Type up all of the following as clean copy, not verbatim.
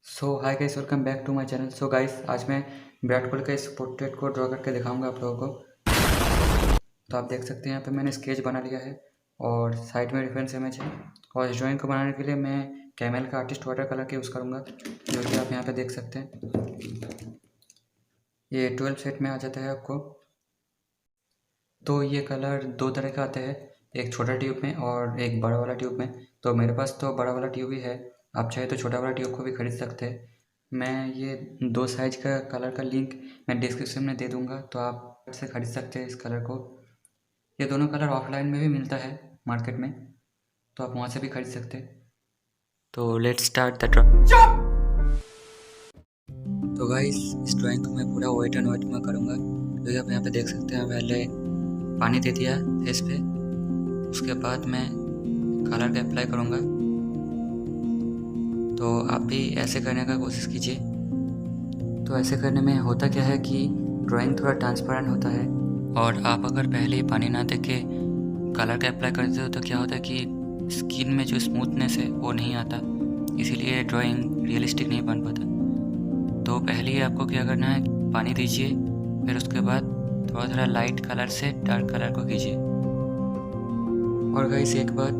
So hi guys, welcome back to my channel. So guys, आज मैं विराट कोहली का इस पोर्ट्रेट को ड्रॉ करके दिखाऊंगा आप लोगों को। तो आप देख सकते हैं यहाँ पे मैंने स्केच बना लिया है और साइड में रेफरेंस इमेज है। और इस ड्राइंग को बनाने के लिए मैं कैमल का आर्टिस्ट वाटर कलर का यूज़ करूँगा, जो कि आप यहाँ पे देख सकते हैं। ये 12 सेट में आ जाता है आपको। तो ये कलर दो तरह के आते हैं, एक छोटा ट्यूब में और एक बड़ा वाला ट्यूब में। तो मेरे पास तो बड़ा वाला ट्यूब ही है, आप चाहे तो छोटा वाला ट्यूब को भी खरीद सकते हैं। मैं ये दो साइज का कलर का लिंक मैं डिस्क्रिप्शन में दे दूँगा, तो आप से खरीद सकते हैं इस कलर को। ये दोनों कलर ऑफलाइन में भी मिलता है मार्केट में, तो आप वहाँ से भी खरीद सकते हैं। तो लेट्स स्टार्ट द ड्रॉ। तो गाइस, इस ड्राइंग को मैं पूरा वाइट एंड वाइट में करूँगा। तो आप यहाँ पे देख सकते हैं, पहले पानी दे दिया फेस पे, उसके बाद मैं कलर का अप्लाई करूँगा। तो आप भी ऐसे करने का कोशिश कीजिए। तो ऐसे करने में होता क्या है कि ड्राइंग थोड़ा ट्रांसपेरेंट होता है, और आप अगर पहले ही पानी ना दे के कलर का अप्लाई करते हो तो क्या होता है कि स्किन में जो स्मूथनेस है वो नहीं आता, इसीलिए ड्राइंग रियलिस्टिक नहीं बन पाता। तो पहले ही आपको क्या करना है, पानी दीजिए, फिर उसके बाद थोड़ा थोड़ा लाइट कलर से डार्क कलर को कीजिए। और गाइस, एक बात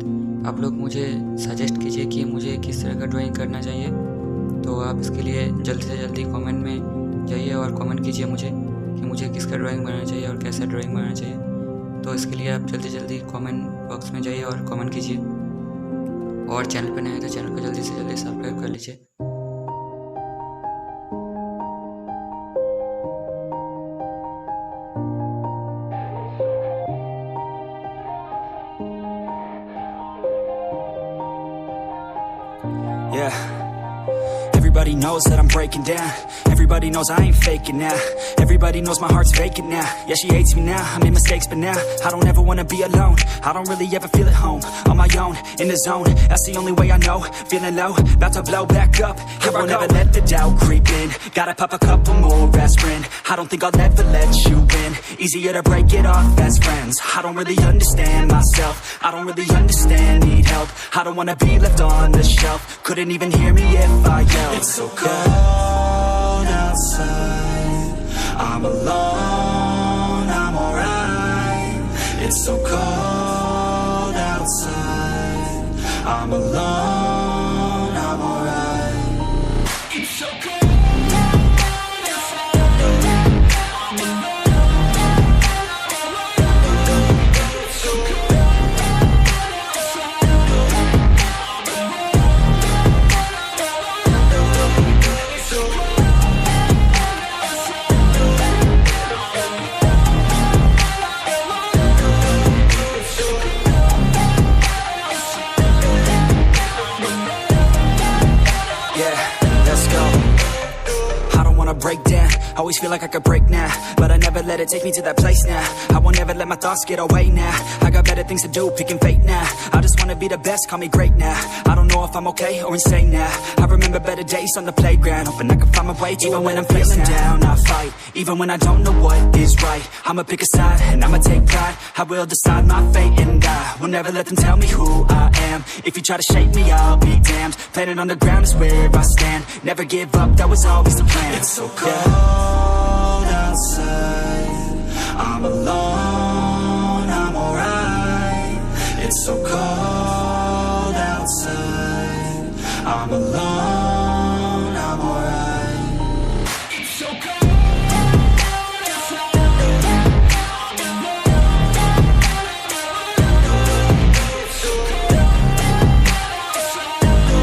आप लोग मुझे सजेस्ट कीजिए कि मुझे किस तरह का ड्राइंग करना चाहिए। तो आप इसके लिए जल्दी से जल्दी कमेंट में जाइए और कमेंट कीजिए मुझे कि मुझे किसका ड्राइंग बनाना चाहिए और कैसा ड्राइंग बनाना चाहिए। तो इसके लिए आप जल्दी जल्दी कमेंट बॉक्स में जाइए और कमेंट कीजिए। और चैनल पर नए हैं तो चैनल को जल्दी से जल्दी सब्सक्राइब कर लीजिए। Yeah, everybody knows that I'm breaking down. Everybody knows I ain't faking now. Everybody knows my heart's vacant now. Yeah, she hates me now, I made mistakes but now I don't ever wanna be alone. I don't really ever feel at home. On my own, in the zone, that's the only way I know. Feeling low, about to blow back up. Here I won't ever let the doubt creep in. Gotta pop a couple more aspirin. I don't think I'll ever let you in. Easier to break it off as friends. I don't really understand myself. I don't really understand, need help. I don't wanna be left on the shelf. Couldn't even hear me if I yelled. It's so cold outside, I'm alone, I'm alright. It's so cold outside, I'm alone, I'm alright. It's so cold outside, I'm alone, it's so cold outside, break down, always feel like I could break now, but I never let it take me to that place now. I won't ever let my thoughts get away now. I got better things to do, picking fate now. I just wanna be the best, call me great now. I don't know if I'm okay or insane now. I remember better days on the playground, hoping I can find my way. Even when I'm feeling down, I fight. Even when I don't know what is right, I'ma pick a side and I'ma take pride. I will decide my fate and I will never let them tell me who I am. If you try to shake me, I'll be damned. Planet on the ground is where I stand. Never give up, that was always the plan. It's so cold outside, I'm alone, I'm alright. It's so cold outside, I'm alone, I'm alright. It's so cold outside, I'm alone, it's so cold outside, I'm alone.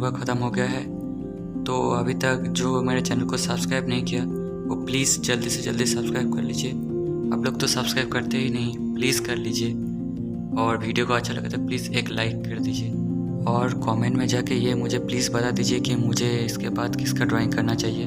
होगा ख़त्म हो गया है। तो अभी तक जो मेरे चैनल को सब्सक्राइब नहीं किया वो प्लीज़ जल्दी से जल्दी सब्सक्राइब कर लीजिए। आप लोग तो सब्सक्राइब करते ही नहीं, प्लीज़ कर लीजिए। और वीडियो को अच्छा लगे तो प्लीज़ एक लाइक कर दीजिए। और कमेंट में जाके ये मुझे प्लीज़ बता दीजिए कि मुझे इसके बाद किसका ड्राइंग करना चाहिए।